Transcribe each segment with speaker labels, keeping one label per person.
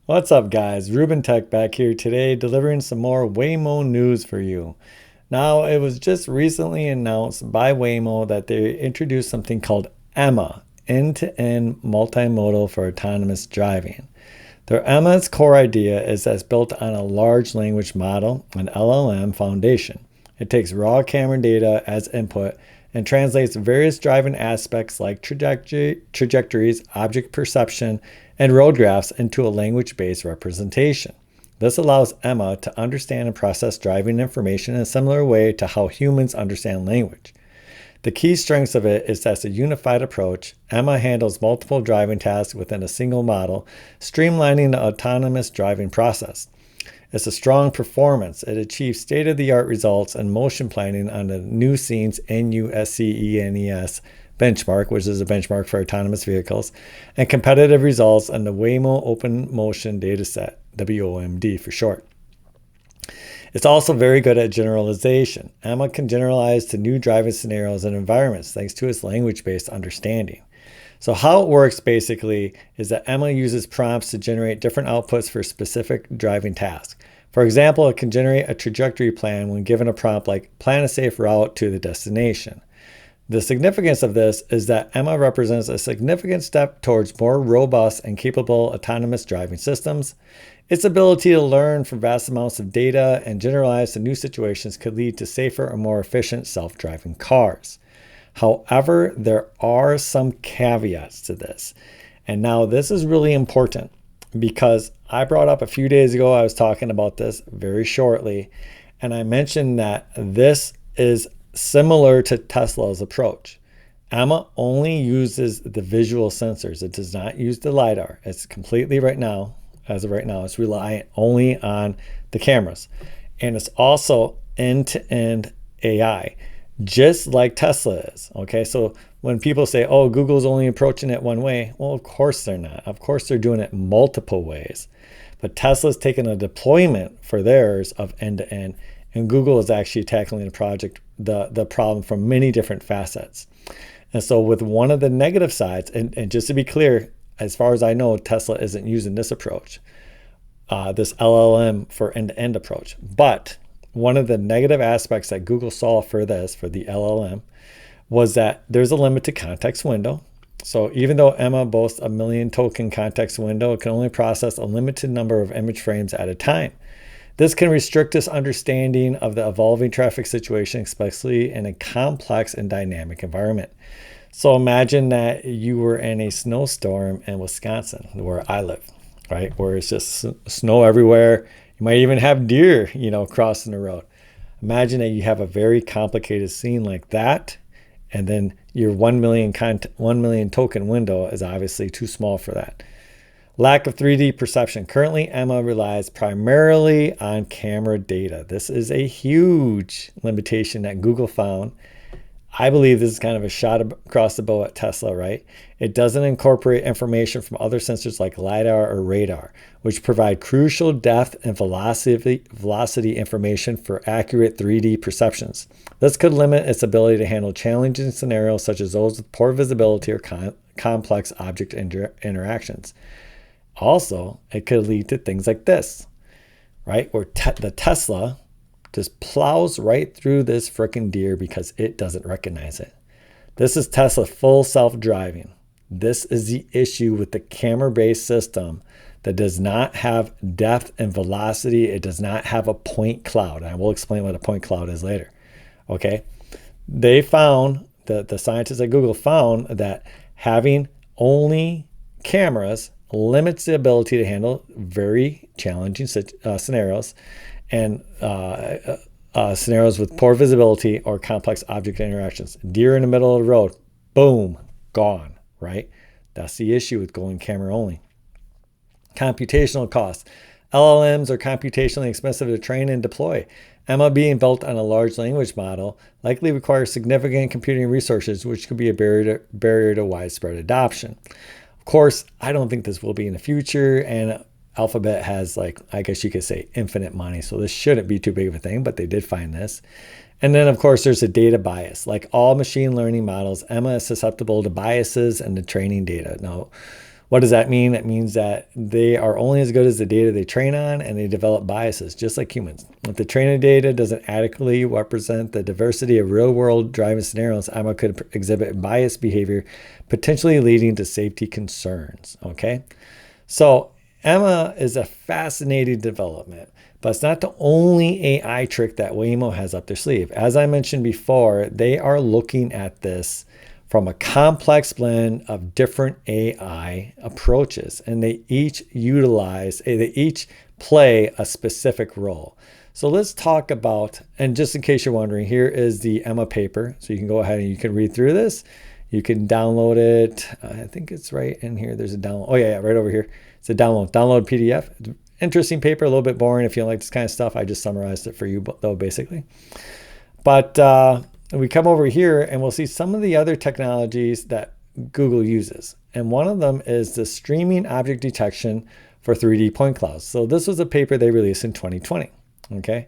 Speaker 1: What's up, guys? Ruben Tech back here today, delivering some more Waymo news for you. Now, it was just recently announced by Waymo that they introduced something called EMMA, end-to-end multimodal for autonomous driving. Their EMMA's core idea is that it's built on a large language model, an LLM foundation. It takes raw camera data as input and translates various driving aspects like trajectories, object perception, and road graphs into a language-based representation. This allows Emma to understand and process driving information in a similar way to how humans understand language. The key strengths of it is that it's a unified approach. Emma handles multiple driving tasks within a single model, streamlining the autonomous driving process. It's a strong performance. It achieves state-of-the-art results in motion planning on the new scenes NUSCENES benchmark, which is a benchmark for autonomous vehicles, and competitive results on the Waymo Open Motion Dataset, WOMD for short. It's also very good at generalization. Emma can generalize to new driving scenarios and environments thanks to its language-based understanding. So how it works basically is that Emma uses prompts to generate different outputs for specific driving tasks. For example, it can generate a trajectory plan when given a prompt like plan a safe route to the destination. The significance of this is that Emma represents a significant step towards more robust and capable autonomous driving systems. Its ability to learn from vast amounts of data and generalize to new situations could lead to safer and more efficient self-driving cars. However, there are some caveats to this. And now this is really important because I brought up a few days ago, I was talking about this very shortly, and I mentioned that this is similar to Tesla's approach. Emma only uses the visual sensors. It does not use the LiDAR. It's completely as of right now, it's reliant only on the cameras. And it's also end-to-end AI, just like Tesla is. Okay, so when people say, oh, Google's only approaching it one way, well, of course they're not. Of course they're doing it multiple ways. But Tesla's taken a deployment for theirs of end-to-end, and Google is actually tackling the problem from many different facets. And so with one of the negative sides, and just to be clear, as far as I know, Tesla isn't using this approach, this LLM for end-to-end approach. But one of the negative aspects that Google saw for the LLM, was that there's a limited context window. So even though Emma boasts a 1,000,000 token context window, it can only process a limited number of image frames at a time. This can restrict its understanding of the evolving traffic situation, especially in a complex and dynamic environment. So imagine that you were in a snowstorm in Wisconsin, where I live, right? Where it's just snow everywhere. You might even have deer, crossing the road. Imagine that you have a very complicated scene like that, and then your 1,000,000 token window is obviously too small for that. Lack of 3D perception. Currently, Emma relies primarily on camera data. This is a huge limitation that Google found. I believe this is kind of a shot across the bow at Tesla, right? It doesn't incorporate information from other sensors like LiDAR or radar, which provide crucial depth and velocity information for accurate 3D perceptions. This could limit its ability to handle challenging scenarios such as those with poor visibility or complex object interactions. Also, it could lead to things like this, right? Where the Tesla just plows right through this freaking deer because it doesn't recognize it. This is Tesla full self-driving. This is the issue with the camera-based system that does not have depth and velocity. It does not have a point cloud. I will explain what a point cloud is later. Okay. They found, the scientists at Google found that having only cameras limits the ability to handle very challenging scenarios and scenarios with poor visibility or complex object interactions. Deer in the middle of the road, boom, gone, right? That's the issue with going camera only. Computational costs. LLMs are computationally expensive to train and deploy. Emma being built on a large language model likely requires significant computing resources, which could be a barrier to widespread adoption. Of course, I don't think this will be in the future, and Alphabet has, I guess you could say, infinite money, so this shouldn't be too big of a thing, but they did find this. And then, of course, there's a data bias. Like all machine learning models, Emma is susceptible to biases and the training data. Now, What does that mean? It means that they are only as good as the data they train on, and they develop biases just like humans. If the training data doesn't adequately represent the diversity of real-world driving scenarios, AMA could exhibit biased behavior, potentially leading to safety concerns. Okay, so Emma is a fascinating development, but it's not the only AI trick that Waymo has up their sleeve. As I mentioned before, they are looking at this from a complex blend of different AI approaches, and they each play a specific role. So let's talk about, and just in case you're wondering, here is the Emma paper. So you can go ahead and you can read through this. You can download it. I think it's right in here. There's a download. Oh yeah, right over here. It's a download PDF. Interesting paper, a little bit boring if you don't like this kind of stuff. I just summarized it for you though, basically. But we come over here and we'll see some of the other technologies that Google uses. And one of them is the streaming object detection for 3D point clouds. So this was a paper they released in 2020. Okay.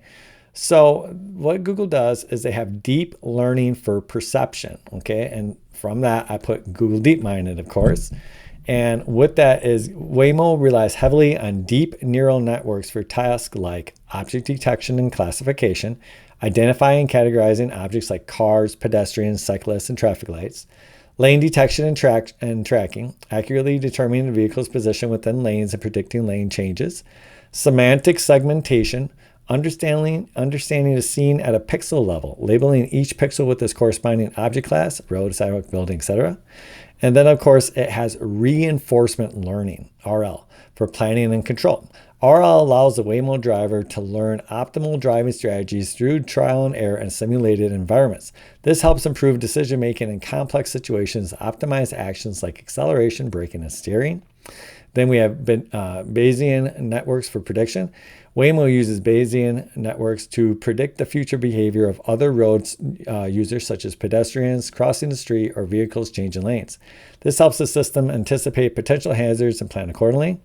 Speaker 1: So what Google does is they have deep learning for perception. Okay. And from that, I put Google DeepMind in, of course. And what that is, Waymo relies heavily on deep neural networks for tasks like object detection and classification, identifying and categorizing objects like cars, pedestrians, cyclists, and traffic lights, lane detection and tracking, accurately determining the vehicle's position within lanes and predicting lane changes, semantic segmentation, understanding the scene at a pixel level, labeling each pixel with its corresponding object class, road, sidewalk, building, etc. And then, of course, it has reinforcement learning, RL, for planning and control. RL allows the Waymo driver to learn optimal driving strategies through trial and error in simulated environments. This helps improve decision-making in complex situations, optimize actions like acceleration, braking, and steering. Then we have Bayesian networks for prediction. Waymo uses Bayesian networks to predict the future behavior of other road users, such as pedestrians crossing the street or vehicles changing lanes. This helps the system anticipate potential hazards and plan accordingly.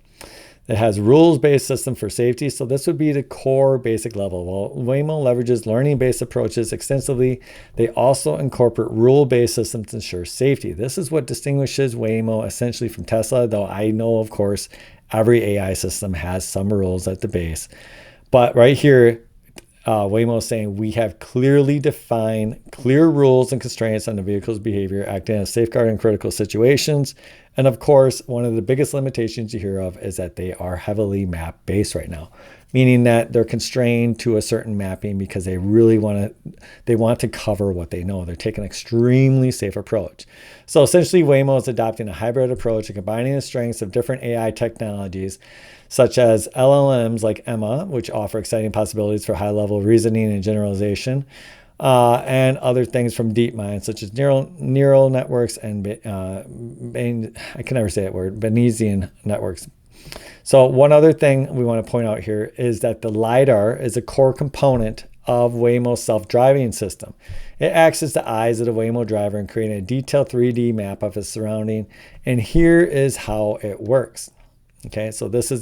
Speaker 1: It has rules-based system for safety. So this would be the core basic level. While Waymo leverages learning-based approaches extensively, they also incorporate rule-based systems to ensure safety. This is what distinguishes Waymo essentially from Tesla, though I know, of course, every AI system has some rules at the base. But right here, Waymo is saying we have clearly defined clear rules and constraints on the vehicle's behavior, acting as safeguard in critical situations. And of course, one of the biggest limitations you hear of is that they are heavily map-based right now, meaning that they're constrained to a certain mapping because they really want to cover what they know. They're taking an extremely safe approach. So essentially, Waymo is adopting a hybrid approach and combining the strengths of different AI technologies, such as LLMs like Emma, which offer exciting possibilities for high-level reasoning and generalization, and other things from DeepMind, such as neural networks and I can never say that word, Bayesian networks. So one other thing we want to point out here is that the LiDAR is a core component of Waymo's self-driving system. It acts as the eyes of the Waymo driver and creating a detailed 3D map of his surrounding. And here is how it works. Okay, so this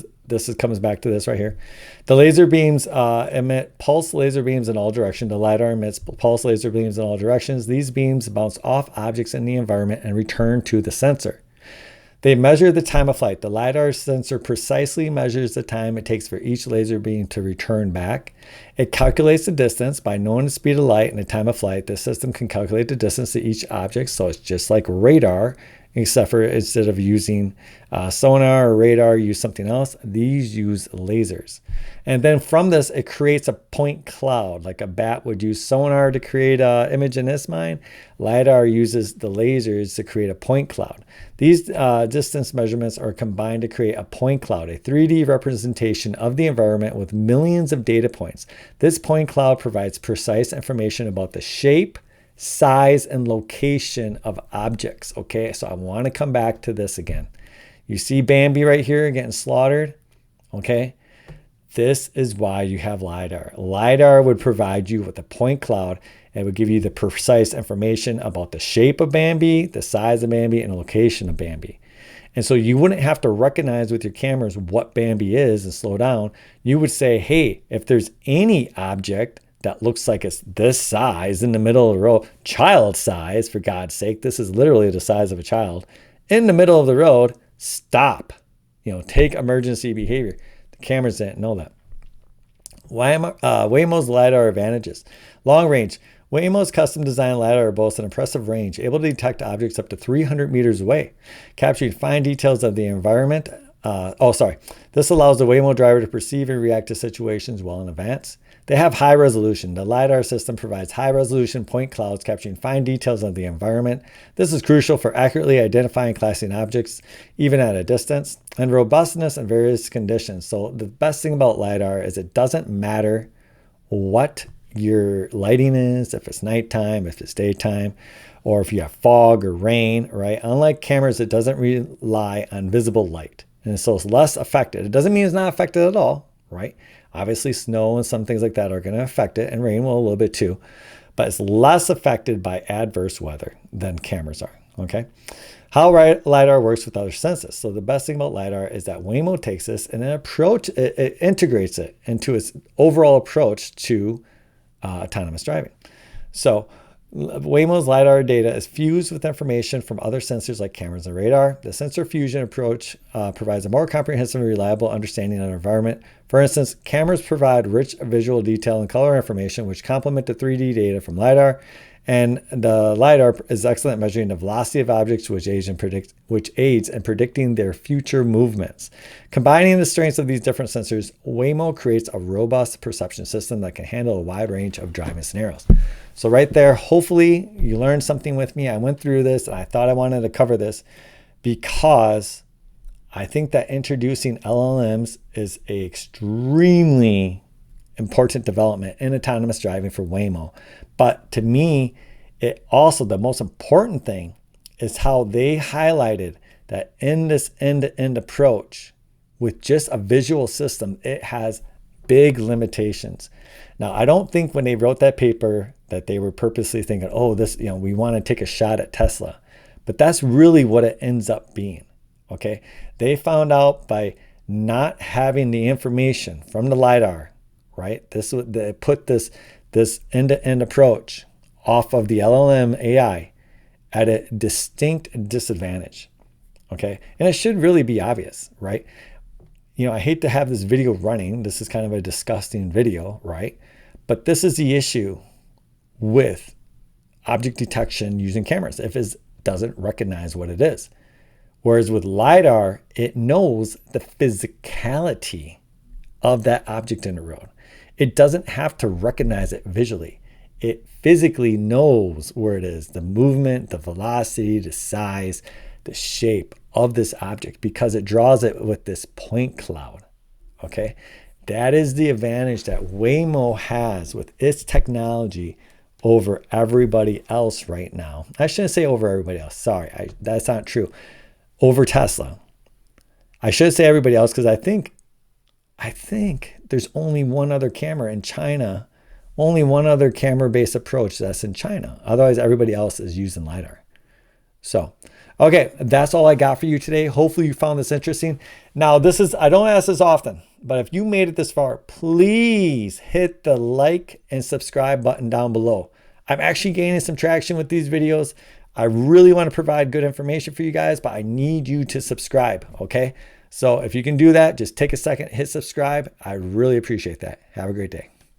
Speaker 1: comes back to this right here. The laser beams emit pulse laser beams in all directions. The LiDAR emits pulse laser beams in all directions. These beams bounce off objects in the environment and return to the sensor. They measure the time of flight. The LiDAR sensor precisely measures the time it takes for each laser beam to return back. It calculates the distance by knowing the speed of light and the time of flight. The system can calculate the distance to each object, so it's just like radar, except for instead of using sonar or radar, use something else. These use lasers. And then from this, it creates a point cloud, like a bat would use sonar to create an image in its mind. LiDAR uses the lasers to create a point cloud. These distance measurements are combined to create a point cloud, a 3D representation of the environment with millions of data points. This point cloud provides precise information about the shape, size, and location of objects. Okay, so I want to come back to this again. You see Bambi right here getting slaughtered? Okay, this is why you have LiDAR. LiDAR would provide you with a point cloud. It would give you the precise information about the shape of Bambi, the size of Bambi, and the location of Bambi. And so you wouldn't have to recognize with your cameras what Bambi is and slow down. You would say, hey, if there's any object that looks like it's this size in the middle of the road, child size, for God's sake, this is literally the size of a child, in the middle of the road, stop, take emergency behavior. The cameras didn't know that. Waymo's LiDAR advantages. Long range. Waymo's custom designed LiDAR boasts an impressive range, able to detect objects up to 300 meters away, capturing fine details of the environment. This allows the Waymo driver to perceive and react to situations well in advance. They have high resolution. The LiDAR system provides high resolution point clouds capturing fine details of the environment. This is crucial for accurately identifying and classing objects, even at a distance, and robustness in various conditions. So the best thing about LiDAR is it doesn't matter what your lighting is, if it's nighttime, if it's daytime, or if you have fog or rain, right? Unlike cameras, it doesn't rely on visible light. And so it's less affected. It doesn't mean it's not affected at all, right? Obviously, snow and some things like that are going to affect it, and rain will a little bit too. But it's less affected by adverse weather than cameras are, okay? How LiDAR works with other sensors. So the best thing about LiDAR is that Waymo takes this and then it integrates it into its overall approach to autonomous driving. So Waymo's LiDAR data is fused with information from other sensors like cameras and radar. The sensor fusion approach provides a more comprehensive and reliable understanding of the environment. For instance, cameras provide rich visual detail and color information, which complement the 3D data from LiDAR. And the LiDAR is excellent at measuring the velocity of objects, which aids in predicting their future movements. Combining the strengths of these different sensors, Waymo creates a robust perception system that can handle a wide range of driving scenarios. So right there, hopefully you learned something with me. I went through this and I thought I wanted to cover this because I think that introducing LLMs is an extremely important development in autonomous driving for Waymo. But to me, it also, the most important thing is how they highlighted that in this end-to-end approach with just a visual system, it has big limitations. Now, I don't think when they wrote that paper that they were purposely thinking, oh, this, we want to take a shot at Tesla. But that's really what it ends up being, okay? They found out by not having the information from the LiDAR, right? They put this end-to-end approach off of the LLM AI at a distinct disadvantage, okay? And it should really be obvious, right? I hate to have this video running. This is kind of a disgusting video, right? But this is the issue with object detection using cameras if it doesn't recognize what it is. Whereas with LiDAR, it knows the physicality of that object in the road. It doesn't have to recognize it visually. It physically knows where it is, the movement, the velocity, the size, the shape of this object because it draws it with this point cloud, okay? That is the advantage that Waymo has with its technology over everybody else right now. I shouldn't say over everybody else. Sorry, that's not true. Over Tesla. I should say everybody else because I think there's only one other camera in China, only one other camera-based approach that's in China. Otherwise, everybody else is using LiDAR. So, okay, that's all I got for you today. Hopefully you found this interesting. Now, I don't ask this often, but if you made it this far, please hit the like and subscribe button down below. I'm actually gaining some traction with these videos. I really want to provide good information for you guys, but I need you to subscribe, okay? So if you can do that, just take a second, hit subscribe. I really appreciate that. Have a great day.